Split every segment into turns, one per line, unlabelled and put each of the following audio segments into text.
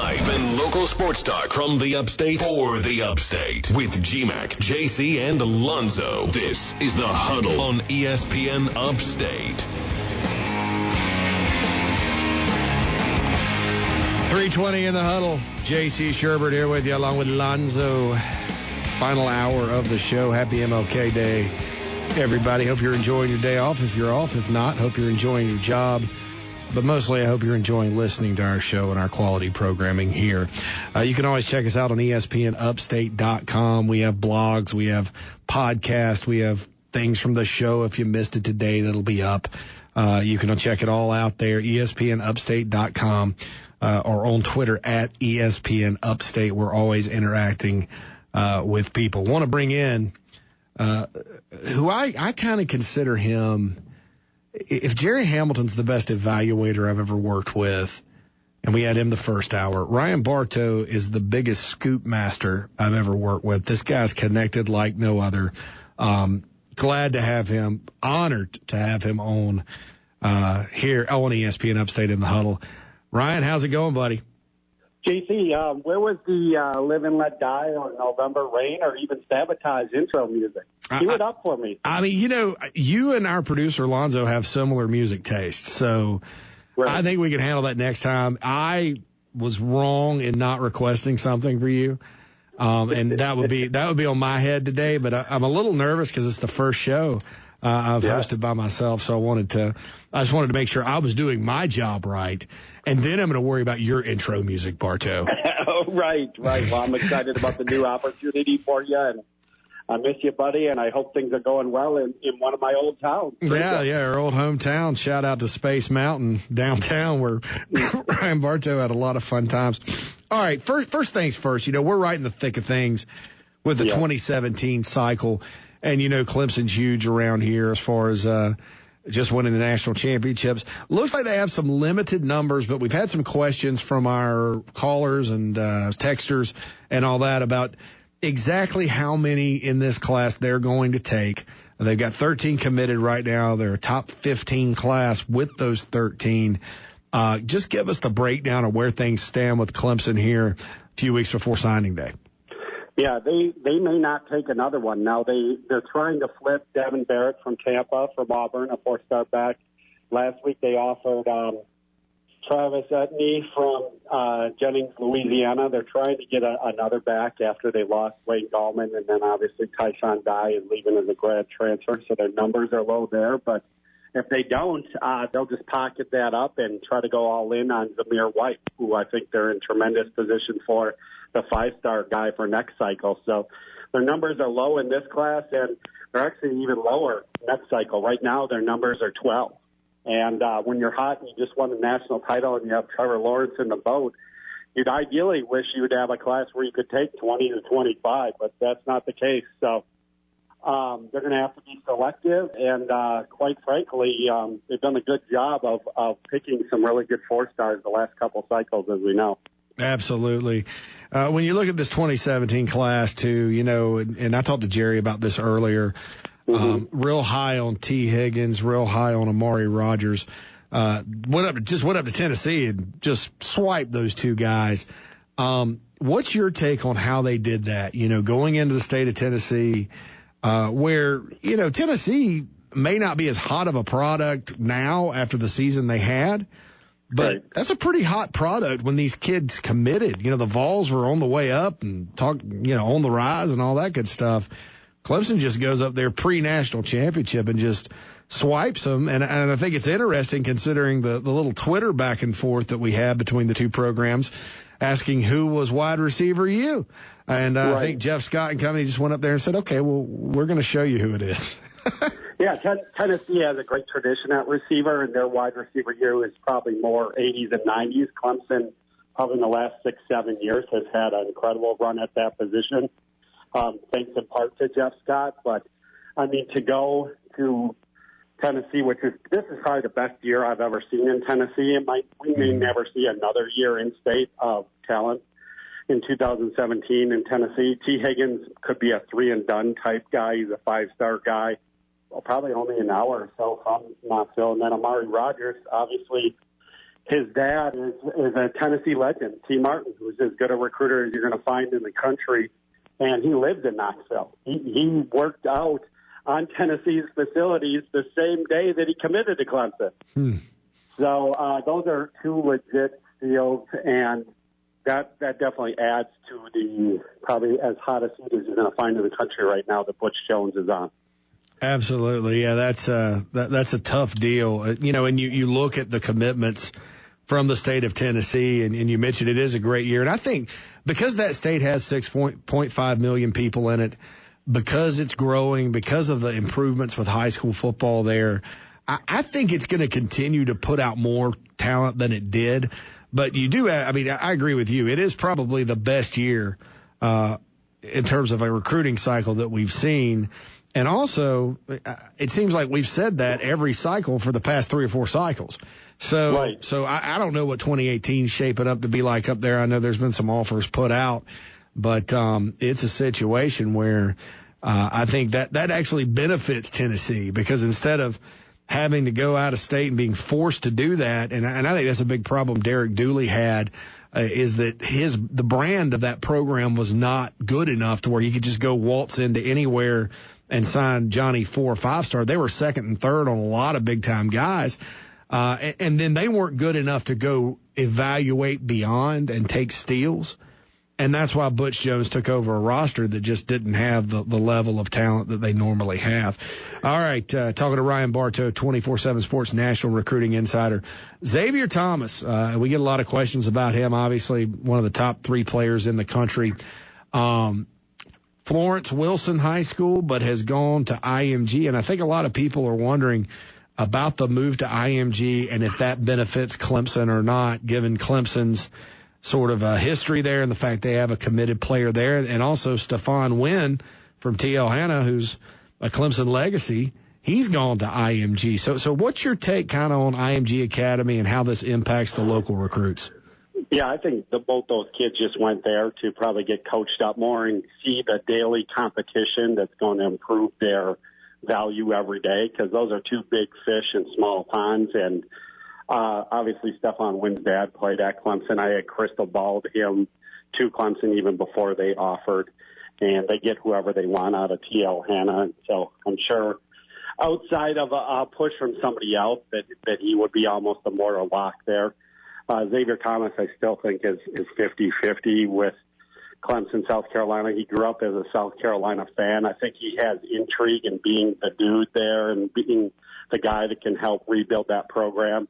Live and local sports talk from the Upstate for the Upstate with GMAC, JC, and Alonzo. This is the Huddle on ESPN Upstate.
3:20 in the Huddle. JC Sherbert here with you along with Lonzo. Final hour of the show. Happy MLK Day, everybody. Hope you're enjoying your day off. If you're off, if not, hope you're enjoying your job. But mostly, I hope you're enjoying listening to our show and our quality programming here. You can always check us out on ESPNUpstate.com. We have blogs, we have podcasts, we have things from the show. If you missed it today, that'll be up. You can check it all out there, ESPNUpstate.com, or on Twitter at ESPNUpstate. We're always interacting with people. Want to bring in who I kind of consider him. If Jerry Hamilton's the best evaluator I've ever worked with, and we had him the first hour, Ryan Bartow is the biggest scoop master I've ever worked with. This guy's connected like no other. Glad to have him, honored to have him on here on ESPN Upstate in the Huddle. Ryan, how's it going, buddy?
JC, where was the Live and Let Die or November Rain or even Sabotage intro music? Cue it up for me.
I mean, you and our producer, Lonzo, have similar music tastes, so right. I think we can handle that next time. I was wrong in not requesting something for you, and that would be on my head today, but I'm a little nervous because it's the first show I've hosted by myself, so I just wanted to make sure I was doing my job right, and then I'm going to worry about your intro music, Bartow.
Right. Well, I'm excited about the new opportunity for you, and I miss you, buddy, and I hope things are going well in one of my old towns.
Yeah, our old hometown. Shout out to Space Mountain downtown where Ryan Bartow had a lot of fun times. All right, first things first, we're right in the thick of things with the 2017 cycle. And, Clemson's huge around here as far as just winning the national championships. Looks like they have some limited numbers, but we've had some questions from our callers and texters and all that about exactly how many in this class they're going to take. They've got 13 committed right now. They're a top 15 class with those 13. Just give us the breakdown of where things stand with Clemson here a few weeks before signing day.
Yeah, they may not take another one. Now, they're trying to flip Devin Barrett from Tampa, from Auburn, a four-star back. Last week they offered Travis Etney from Jennings, Louisiana. They're trying to get another back after they lost Wayne Gallman, and then obviously Tyshawn Dye is leaving as a grad transfer, so their numbers are low there. But if they don't, they'll just pocket that up and try to go all in on Zamir White, who I think they're in tremendous position for, the five-star guy for next cycle. So their numbers are low in this class, and they're actually even lower next cycle. Right now, their numbers are 12. And when you're hot and you just won the national title and you have Trevor Lawrence in the boat, you'd ideally wish you would have a class where you could take 20 to 25, but that's not the case. So they're going to have to be selective, and quite frankly, they've done a good job of picking some really good four-stars the last couple cycles, as we know.
Absolutely. When you look at this 2017 class, too, and I talked to Jerry about this earlier, real high on T. Higgins, real high on Amari Rogers. Went up to Tennessee and just swiped those two guys. What's your take on how they did that? Going into the state of Tennessee, where, Tennessee may not be as hot of a product now after the season they had, but that's a pretty hot product when these kids committed. The Vols were on the way up and on the rise and all that good stuff. Clemson just goes up there pre-national championship and just swipes them. And I think it's interesting considering the little Twitter back and forth that we had between the two programs asking who was wide receiver you. And I think Jeff Scott and company just went up there and said, okay, well, we're going to show you who it is.
Yeah, Tennessee has a great tradition at receiver, and their wide receiver year is probably more 80s and 90s. Clemson, probably in the last 6-7 years, has had an incredible run at that position, thanks in part to Jeff Scott. But, to go to Tennessee, this is probably the best year I've ever seen in Tennessee. We may never see another year in state of talent in 2017 in Tennessee. T. Higgins could be a 3-and-done type guy. He's a 5-star guy. Probably only an hour or so from Knoxville. And then Amari Rogers, obviously, his dad is a Tennessee legend, T. Martin, who's as good a recruiter as you're going to find in the country, and he lived in Knoxville. He worked out on Tennessee's facilities the same day that he committed to Clemson. So those are two legit steals, and that definitely adds to the probably as hot a seat as you're going to find in the country right now that Butch Jones is on.
Absolutely, yeah. That's a tough deal, and you look at the commitments from the state of Tennessee, and you mentioned it is a great year, and I think because that state has 6.5 million people in it, because it's growing, because of the improvements with high school football there, I think it's going to continue to put out more talent than it did. But you do, I agree with you. It is probably the best year in terms of a recruiting cycle that we've seen. And also, it seems like we've said that every cycle for the past 3 or 4 cycles. So,
right.
So I don't know what 2018 is shaping up to be like up there. I know there's been some offers put out, but it's a situation where I think that actually benefits Tennessee, because instead of having to go out of state and being forced to do that, and I think that's a big problem Derek Dooley had, is that the brand of that program was not good enough to where he could just go waltz into anywhere and sign Johnny 4 or 5-star. They were second and third on a lot of big-time guys. And then they weren't good enough to go evaluate beyond and take steals. And that's why Butch Jones took over a roster that just didn't have the level of talent that they normally have. All right, talking to Ryan Bartow, 247 Sports National Recruiting Insider. Xavier Thomas, we get a lot of questions about him, obviously one of the top 3 players in the country. Florence Wilson High School, but has gone to IMG, and I think a lot of people are wondering about the move to IMG and if that benefits Clemson or not, given Clemson's sort of history there and the fact they have a committed player there. And also Stephon Wynn from T.L. Hanna, who's a Clemson legacy, he's gone to IMG. So what's your take kind of on IMG Academy and how this impacts the local recruits?
Yeah, I think both those kids just went there to probably get coached up more and see the daily competition that's going to improve their value every day, because those are 2 big fish in small ponds. And obviously Stephon Wynn's dad played at Clemson. I had crystal balled him to Clemson even before they offered, and they get whoever they want out of T.L. Hanna. So I'm sure outside of a push from somebody else that he would be almost a mortal lock there. Xavier Thomas, I still think, is 50-50 with Clemson, South Carolina. He grew up as a South Carolina fan. I think he has intrigue in being the dude there and being the guy that can help rebuild that program.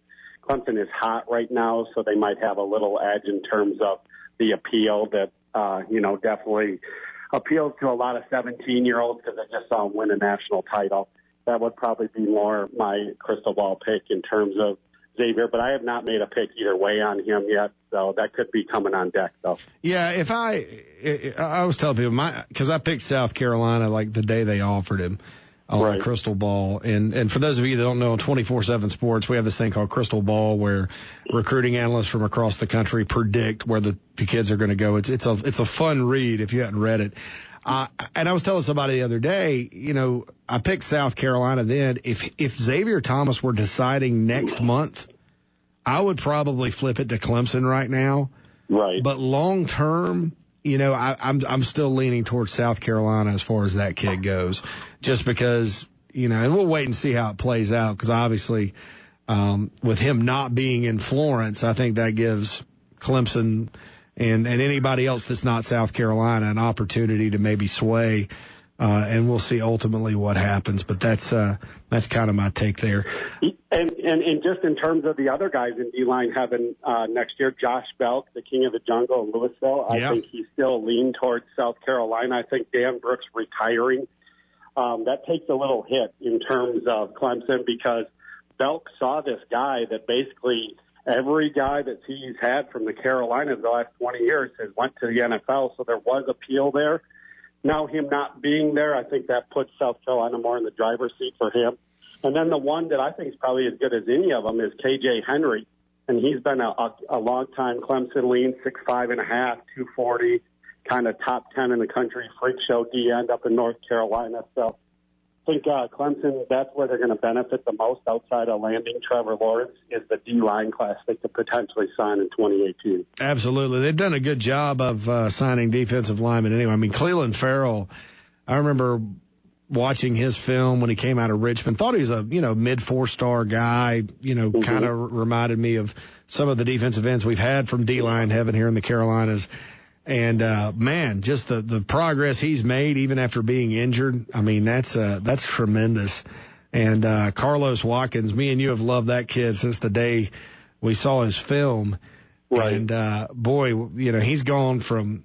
Clemson is hot right now, so they might have a little edge in terms of the appeal that, definitely appeals to a lot of 17-year-olds because they just saw him win a national title. That would probably be more my crystal ball pick in terms of Xavier, but I have not made a pick either way on him yet, so that could be coming on deck, though.
Yeah, I was telling people, because I picked South Carolina like the day they offered him on the crystal ball. And for those of you that don't know, on 247 Sports, we have this thing called Crystal Ball where recruiting analysts from across the country predict where the kids are going to go. It's a fun read if you haven't read it. And I was telling somebody the other day, I picked South Carolina then. If Xavier Thomas were deciding next month, I would probably flip it to Clemson right now.
Right.
But long term, I'm still leaning towards South Carolina as far as that kid goes, just because, and we'll wait and see how it plays out, because obviously with him not being in Florence, I think that gives Clemson and anybody else that's not South Carolina an opportunity to maybe sway, and we'll see ultimately what happens. But that's kind of my take there.
And just in terms of the other guys in D-line having next year, Josh Belk, the king of the jungle in Louisville, I think he's still lean towards South Carolina. I think Dan Brooks retiring, that takes a little hit in terms of Clemson, because Belk saw this guy that basically every guy that he's had from the Carolinas the last 20 years has went to the NFL, so there was appeal there. Now him not being there, I think that puts South Carolina more in the driver's seat for him. And then the one that I think is probably as good as any of them is KJ Henry, and he's been a long-time Clemson lean, 6'5.5", 240, kind of top 10 in the country, freak show D-end up in North Carolina. So think Clemson, that's where they're going to benefit the most outside of landing Trevor Lawrence is the D-line class they could potentially sign in 2018.
Absolutely. They've done a good job of signing defensive linemen anyway. I mean, Clelin Ferrell, I remember watching his film when he came out of Richmond, thought he was a, mid 4-star guy, kind of reminded me of some of the defensive ends we've had from D-line heaven here in the Carolinas. And, man, just the progress he's made even after being injured. I mean, that's tremendous. And, Carlos Watkins, me and you have loved that kid since the day we saw his film.
Right.
And, boy, he's gone from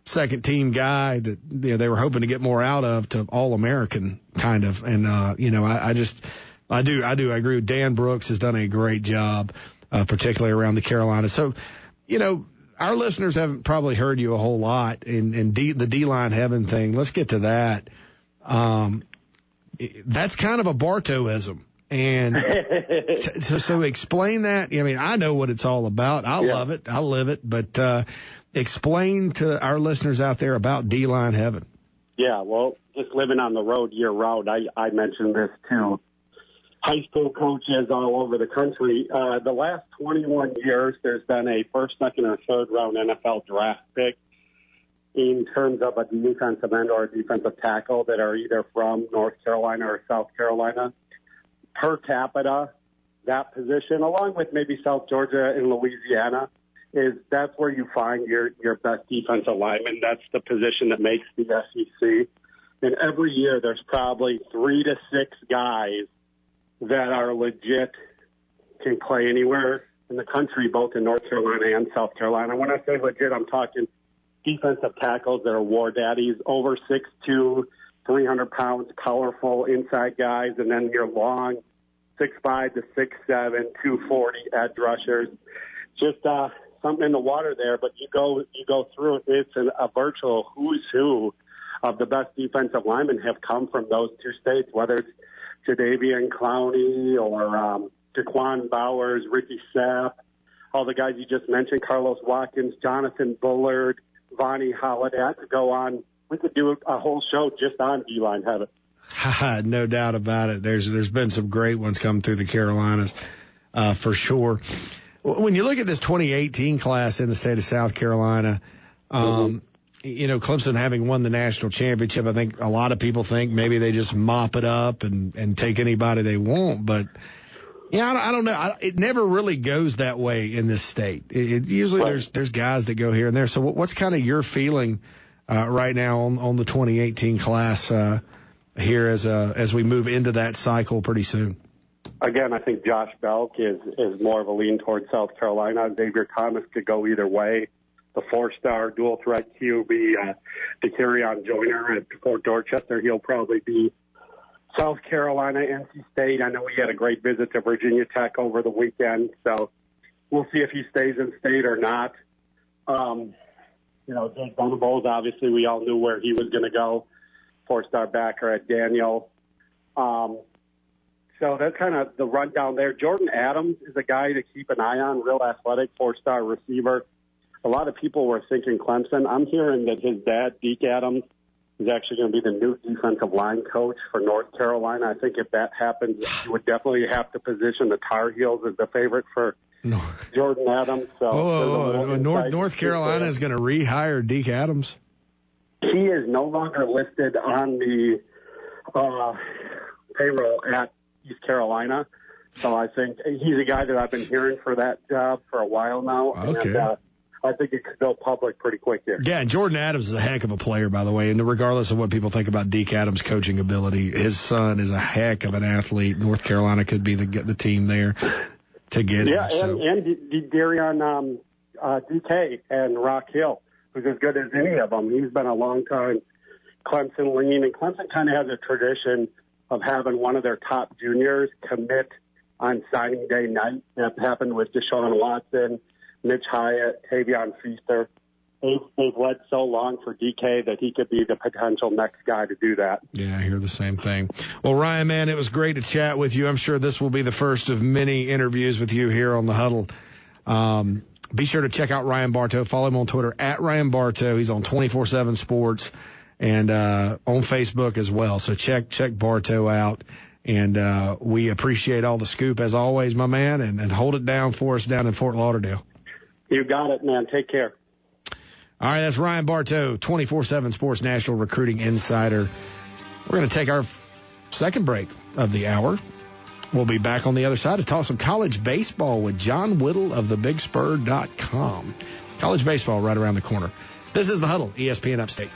second team guy that, they were hoping to get more out of to All-American kind of. And, I agree with Dan Brooks has done a great job, particularly around the Carolinas. So, our listeners haven't probably heard you a whole lot in the D-line heaven thing. Let's get to that. That's kind of a Bartowism. And so explain that. I mean, I know what it's all about. I love it. I live it. But explain to our listeners out there about D-line heaven.
Yeah, well, just living on the road year-round, I mentioned this to high school coaches all over the country. The last 21 years, there's been a first, second, or third round NFL draft pick in terms of a defensive end or a defensive tackle that are either from North Carolina or South Carolina. Per capita, that position, along with maybe South Georgia and Louisiana, that's where you find your best defensive lineman. That's the position that makes the SEC. And every year, there's probably 3 to 6 guys that are legit, can play anywhere in the country, both in North Carolina and South Carolina. When I say legit, I'm talking defensive tackles that are war daddies, over 6'2", 300 pounds, colorful inside guys, and then your long 6'5" to 6'7", 240 edge rushers. Just something in the water there, but you go through it. It's a virtual who's who of the best defensive linemen have come from those two states, whether it's Jadeveon Clowney or Jaquan Bowers, Ricky Sapp, all the guys you just mentioned, Carlos Watkins, Jonathan Bullard, Vonnie Holiday. I could go on. We could do a whole show just on D-line heaven.
No doubt about it. There's been some great ones come through the Carolinas, for sure. When you look at this 2018 class in the state of South Carolina, Clemson having won the national championship, I think a lot of people think maybe they just mop it up and take anybody they want. But, I don't know. It never really goes that way in this state. Usually there's guys that go here and there. So what's kind of your feeling right now on the 2018 class here as we move into that cycle pretty soon?
Again, I think Josh Belk is more of a lean towards South Carolina. Xavier Thomas could go either way. The 4-star dual threat QB, DeCarrion Joyner at Fort Dorchester, he'll probably be South Carolina, NC State. I know we had a great visit to Virginia Tech over the weekend, so we'll see if he stays in state or not. Jake Venables, obviously we all knew where he was going to go, 4-star backer at Daniel. So that's kind of the rundown there. Jordan Adams is a guy to keep an eye on, real athletic, 4-star receiver. A lot of people were thinking Clemson. I'm hearing that his dad, Deke Adams, is actually going to be the new defensive line coach for North Carolina. I think if that happens, you would definitely have to position the Tar Heels as the favorite for Jordan Adams. So
North Carolina is going to rehire Deke Adams?
He is no longer listed on the payroll at East Carolina. So I think he's a guy that I've been hearing for that job for a while now.
Okay.
And, I think it could go public pretty quick here.
Yeah, and Jordan Adams is a heck of a player, by the way. And regardless of what people think about Deke Adams' coaching ability, his son is a heck of an athlete. North Carolina could be the team there to get him.
Yeah, and Darion DK and Rock Hill, who's as good as any of them. He's been a long time Clemson lean, and Clemson kind of has a tradition of having one of their top juniors commit on signing day night. That happened with Deshaun Watson, Mitch Hyatt, Tavion Feaster. They've led so long for DK that he could be the potential next guy to do that.
Yeah, I hear the same thing. Well, Ryan, man, it was great to chat with you. I'm sure this will be the first of many interviews with you here on the Huddle. Be sure to check out Ryan Bartow. Follow him on Twitter at Ryan Bartow. He's on 247 Sports. and on Facebook as well. So check Bartow out. And we appreciate all the scoop, as always, my man, and hold it down for us down in Fort Lauderdale.
You got it, man. Take care.
All right, that's Ryan Bartow, 247 Sports National Recruiting Insider. We're going to take our second break of the hour. We'll be back on the other side to talk some college baseball with John Whittle of thebigspur.com. College baseball right around the corner. This is The Huddle, ESPN Upstate.